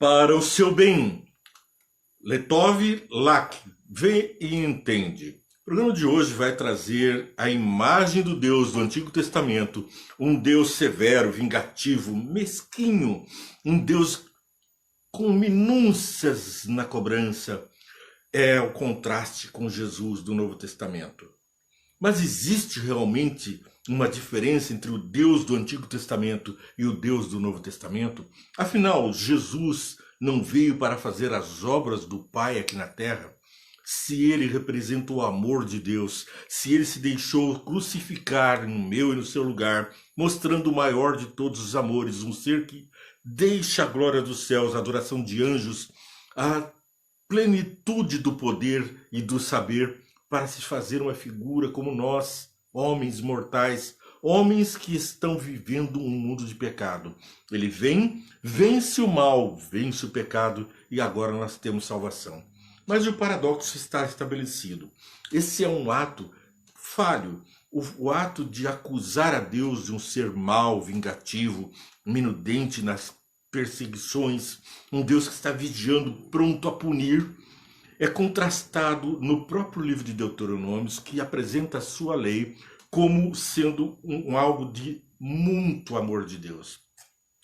para o seu bem. Letov Lak, vê e entende. O programa de hoje vai trazer a imagem do Deus do Antigo Testamento, um Deus severo, vingativo, mesquinho, um Deus com minúcias na cobrança. É o contraste com Jesus do Novo Testamento. Mas existe realmente uma diferença entre o Deus do Antigo Testamento e o Deus do Novo Testamento? Afinal, Jesus não veio para fazer as obras do Pai aqui na terra? Se ele representa o amor de Deus, se ele se deixou crucificar no meu e no seu lugar, mostrando o maior de todos os amores, um ser que deixa a glória dos céus, a adoração de anjos, a plenitude do poder e do saber para se fazer uma figura como nós, homens mortais, homens que estão vivendo um mundo de pecado. Ele vem, vence o mal, vence o pecado e agora nós temos salvação. Mas o paradoxo está estabelecido. Esse é um ato falho, o ato de acusar a Deus de um ser mau, vingativo, minudente nas perseguições, um Deus que está vigiando, pronto a punir, é contrastado no próprio livro de Deuteronômios, que apresenta a sua lei como sendo algo de muito amor de Deus.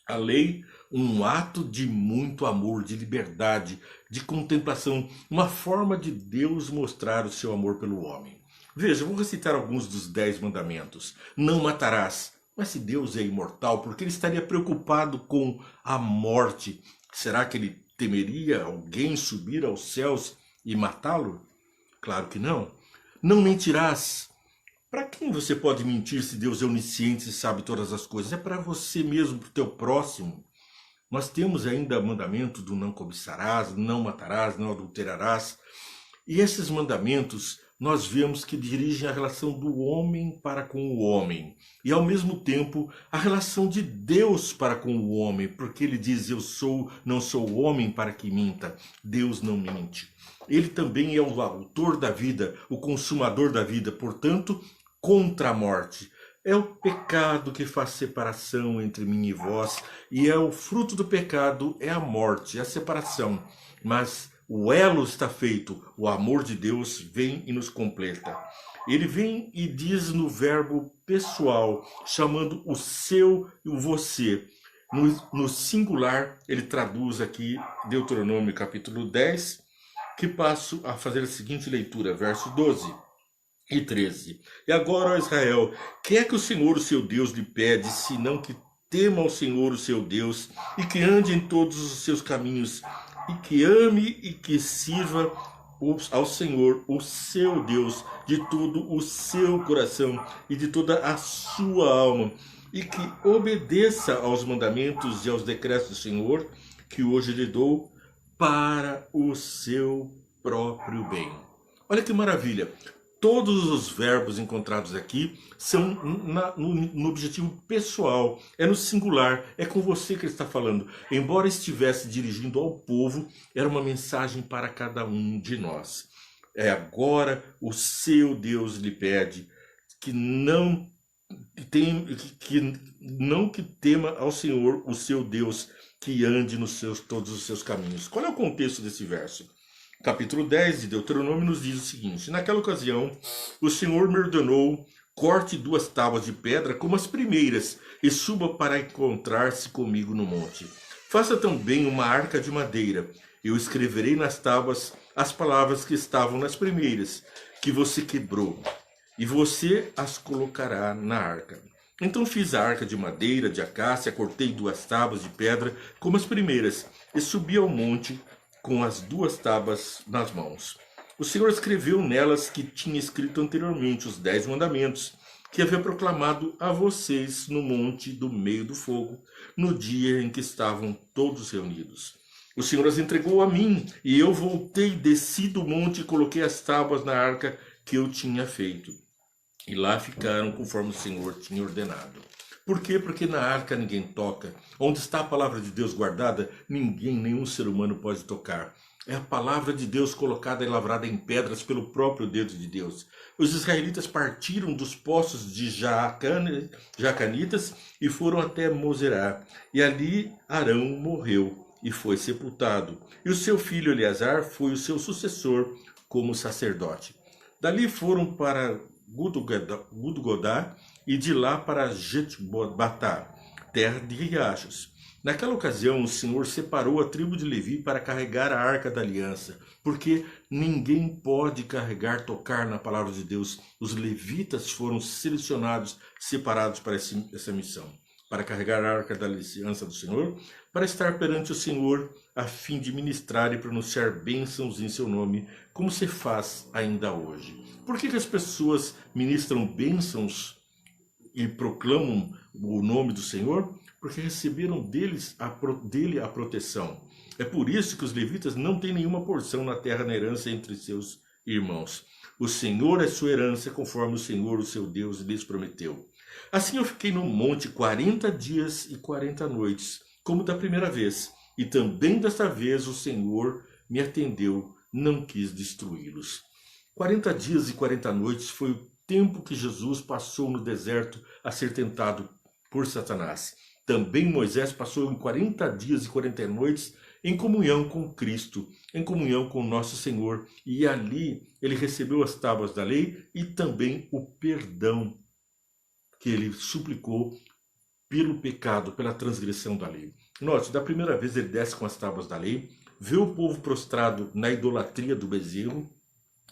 A lei, um ato de muito amor, de liberdade, de contemplação, uma forma de Deus mostrar o seu amor pelo homem. Veja, vou recitar alguns dos 10 mandamentos. Não matarás. Mas se Deus é imortal, por que ele estaria preocupado com a morte? Será que ele temeria alguém subir aos céus e matá-lo? Claro que não. Não mentirás. Para quem você pode mentir se Deus é onisciente e sabe todas as coisas? É para você mesmo, para o teu próximo. Nós temos ainda mandamento do não cobiçarás, não matarás, não adulterarás. E esses mandamentos nós vemos que dirigem a relação do homem para com o homem. E ao mesmo tempo a relação de Deus para com o homem. Porque ele diz, não sou homem para que minta. Deus não mente. Ele também é o autor da vida, o consumador da vida. Portanto, contra a morte. É o pecado que faz separação entre mim e vós. E é o fruto do pecado, é a morte, é a separação. Mas o elo está feito, o amor de Deus vem e nos completa. Ele vem e diz no verbo pessoal, chamando o seu e o você. No singular, ele traduz aqui Deuteronômio capítulo 10, que passo a fazer a seguinte leitura, verso 12 e 13. E agora, ó Israel, que é que o Senhor, o seu Deus, lhe pede, senão que tema ao Senhor, o seu Deus, e que ande em todos os seus caminhos, e que ame e que sirva ao Senhor, o seu Deus, de todo o seu coração e de toda a sua alma, e que obedeça aos mandamentos e aos decretos do Senhor, que hoje lhe dou, para o seu próprio bem. Olha que maravilha! Todos os verbos encontrados aqui são no objetivo pessoal, é no singular, é com você que ele está falando. Embora estivesse dirigindo ao povo, era uma mensagem para cada um de nós. É agora o seu Deus lhe pede que não tema ao Senhor, o seu Deus, que ande todos os seus caminhos. Qual é o contexto desse verso? Capítulo 10 de Deuteronômio nos diz o seguinte: naquela ocasião, o Senhor me ordenou, corte 2 tábuas de pedra como as primeiras, e suba para encontrar-se comigo no monte. Faça também uma arca de madeira. Eu escreverei nas tábuas as palavras que estavam nas primeiras, que você quebrou, e você as colocará na arca. Então fiz a arca de madeira, de acácia, cortei 2 tábuas de pedra como as primeiras, e subi ao monte com as 2 tábuas nas mãos. O Senhor escreveu nelas que tinha escrito anteriormente os 10 mandamentos, que havia proclamado a vocês no monte do meio do fogo, no dia em que estavam todos reunidos. O Senhor as entregou a mim, e eu voltei, desci do monte e coloquei as tábuas na arca que eu tinha feito. E lá ficaram conforme o Senhor tinha ordenado. Por quê? Porque na arca ninguém toca. Onde está a palavra de Deus guardada, nenhum ser humano pode tocar. É a palavra de Deus colocada e lavrada em pedras pelo próprio dedo de Deus. Os israelitas partiram dos poços de Jacanitas e foram até Moserá. E ali Arão morreu. e foi sepultado. E o seu filho Eleazar foi o seu sucessor como sacerdote. Dali foram para Gudgodá e de lá para Jetbatá, terra de riachos. Naquela ocasião, o Senhor separou a tribo de Levi para carregar a arca da aliança, porque ninguém pode carregar, tocar na palavra de Deus. Os levitas foram selecionados, separados para essa missão, para carregar a arca da aliança do Senhor, para estar perante o Senhor, a fim de ministrar e pronunciar bênçãos em seu nome, como se faz ainda hoje. Por que as pessoas ministram bênçãos e proclamam o nome do Senhor? Porque receberam dele a proteção. É por isso que os levitas não têm nenhuma porção na terra na herança entre seus irmãos. O Senhor é sua herança, conforme o Senhor, o seu Deus, lhes prometeu. Assim eu fiquei no monte 40 dias e 40 noites, como da primeira vez. E também desta vez o Senhor me atendeu, não quis destruí-los. 40 dias e 40 noites foi o tempo que Jesus passou no deserto a ser tentado por Satanás. Também Moisés passou em 40 dias e 40 noites em comunhão com Cristo, em comunhão com nosso Senhor. E ali ele recebeu as tábuas da lei e também o perdão que ele suplicou pelo pecado, pela transgressão da lei. Note, da primeira vez ele desce com as tábuas da lei, vê o povo prostrado na idolatria do bezerro,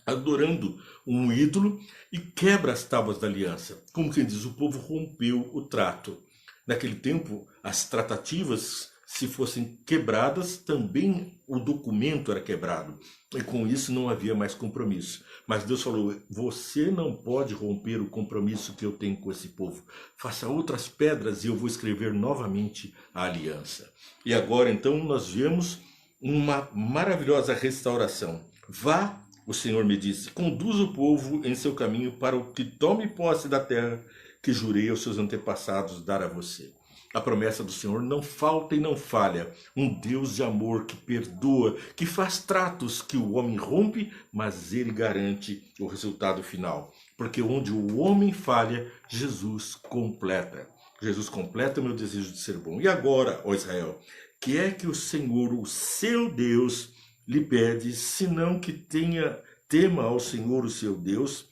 adorando um ídolo, e quebra as tábuas da aliança. Como quem diz, o povo rompeu o trato. Naquele tempo, as tratativas, se fossem quebradas, também o documento era quebrado. E com isso não havia mais compromisso. Mas Deus falou, você não pode romper o compromisso que eu tenho com esse povo. Faça outras pedras e eu vou escrever novamente a aliança. E agora então nós vemos uma maravilhosa restauração. Vá, o Senhor me disse, conduza o povo em seu caminho para o que tome posse da terra que jurei aos seus antepassados dar a você. A promessa do Senhor não falta e não falha. Um Deus de amor que perdoa, que faz tratos que o homem rompe, mas ele garante o resultado final. Porque onde o homem falha, Jesus completa. Jesus completa o meu desejo de ser bom. E agora, ó Israel, que é que o Senhor, o seu Deus, lhe pede, senão que tema ao Senhor, o seu Deus,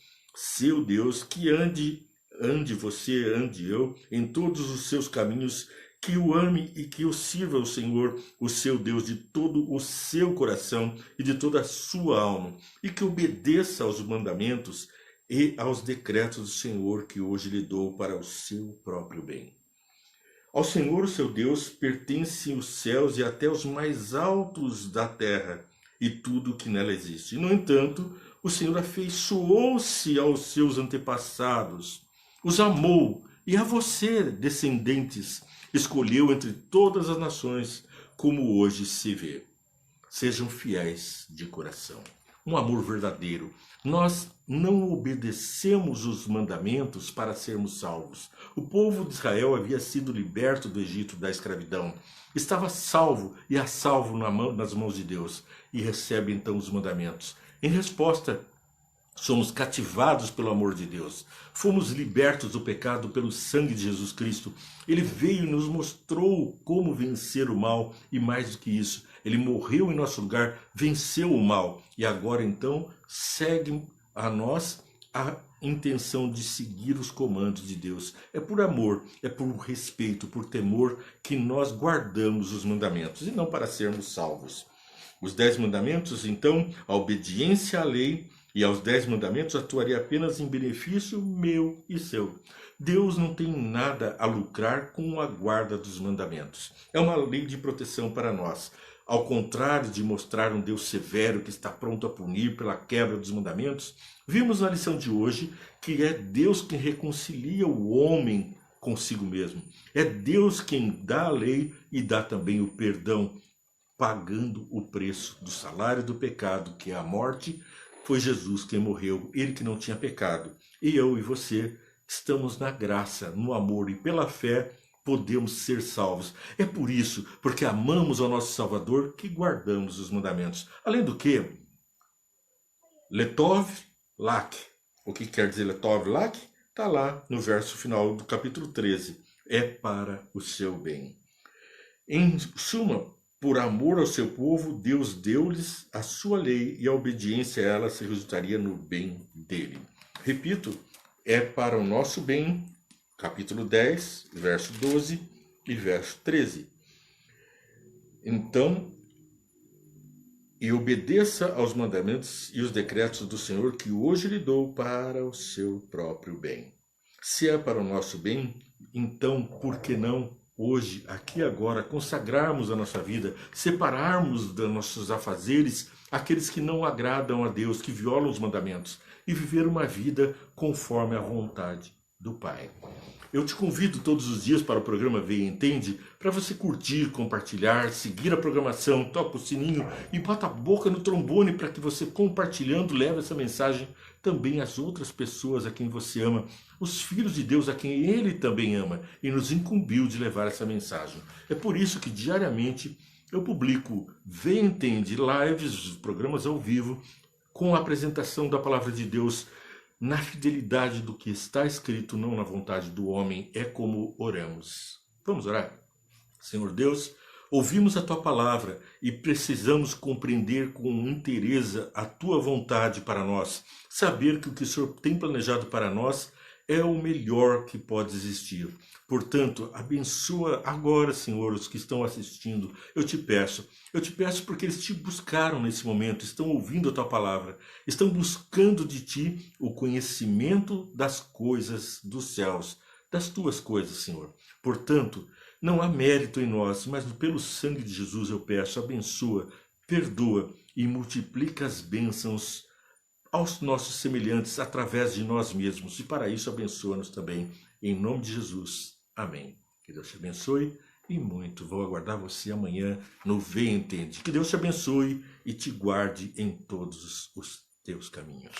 que ande você, ande eu, em todos os seus caminhos, que o ame e que o sirva o Senhor, o seu Deus, de todo o seu coração e de toda a sua alma, e que obedeça aos mandamentos e aos decretos do Senhor que hoje lhe dou para o seu próprio bem. Ao Senhor, o seu Deus, pertencem os céus e até os mais altos da terra, e tudo o que nela existe. No entanto, o Senhor afeiçoou-se aos seus antepassados, os amou, e a você, descendentes, escolheu entre todas as nações, como hoje se vê. Sejam fiéis de coração. Um amor verdadeiro. Nós não obedecemos os mandamentos para sermos salvos. O povo de Israel havia sido liberto do Egito, da escravidão. Estava salvo e a salvo nas mãos de Deus. E recebe então os mandamentos. Em resposta, somos cativados pelo amor de Deus. Fomos libertos do pecado pelo sangue de Jesus Cristo. Ele veio e nos mostrou como vencer o mal. E mais do que isso, ele morreu em nosso lugar, venceu o mal. E agora então segue a nós a intenção de seguir os comandos de Deus. É por amor, é por respeito, por temor que nós guardamos os mandamentos. E não para sermos salvos. Os 10 mandamentos, então, a obediência à lei e aos 10 mandamentos atuaria apenas em benefício meu e seu. Deus não tem nada a lucrar com a guarda dos mandamentos. É uma lei de proteção para nós. Ao contrário de mostrar um Deus severo que está pronto a punir pela quebra dos mandamentos, vimos na lição de hoje que é Deus quem reconcilia o homem consigo mesmo. É Deus quem dá a lei e dá também o perdão, pagando o preço do salário do pecado, que é a morte. Foi Jesus quem morreu, ele que não tinha pecado. E eu e você estamos na graça, no amor, e pela fé podemos ser salvos. É por isso, porque amamos ao nosso Salvador, que guardamos os mandamentos. Além do que, Letov Lak. O que quer dizer Letov Lak? Está lá no verso final do capítulo 13. É para o seu bem. Em suma, Por amor ao seu povo, Deus deu-lhes a sua lei e a obediência a ela se resultaria no bem dele. Repito, é para o nosso bem, capítulo 10, verso 12 e verso 13. Então, e obedeça aos mandamentos e os decretos do Senhor que hoje lhe dou para o seu próprio bem. Se é para o nosso bem, então por que não hoje, aqui e agora, consagrarmos a nossa vida, separarmos dos nossos afazeres aqueles que não agradam a Deus, que violam os mandamentos, e viver uma vida conforme a vontade do Pai. Eu te convido todos os dias para o programa Vê e Entende, para você curtir, compartilhar, seguir a programação, toca o sininho e bota a boca no trombone para que você, compartilhando, leve essa mensagem também às outras pessoas a quem você ama, os filhos de Deus a quem Ele também ama e nos incumbiu de levar essa mensagem. É por isso que diariamente eu publico Vê e Entende, lives, programas ao vivo, com a apresentação da Palavra de Deus na fidelidade do que está escrito, não na vontade do homem, é como oramos. Vamos orar? Senhor Deus, ouvimos a Tua palavra e precisamos compreender com inteireza a Tua vontade para nós, saber que o que o Senhor tem planejado para nós é o melhor que pode existir. Portanto, abençoa agora, Senhor, os que estão assistindo. Eu te peço porque eles te buscaram nesse momento, estão ouvindo a Tua palavra, estão buscando de Ti o conhecimento das coisas dos céus, das Tuas coisas, Senhor. Portanto, não há mérito em nós, mas pelo sangue de Jesus eu peço, abençoa, perdoa e multiplica as bênçãos aos nossos semelhantes através de nós mesmos. E para isso abençoa-nos também, em nome de Jesus. Amém. Que Deus te abençoe e muito. Vou aguardar você amanhã no Vê e Entende. Que Deus te abençoe e te guarde em todos os teus caminhos.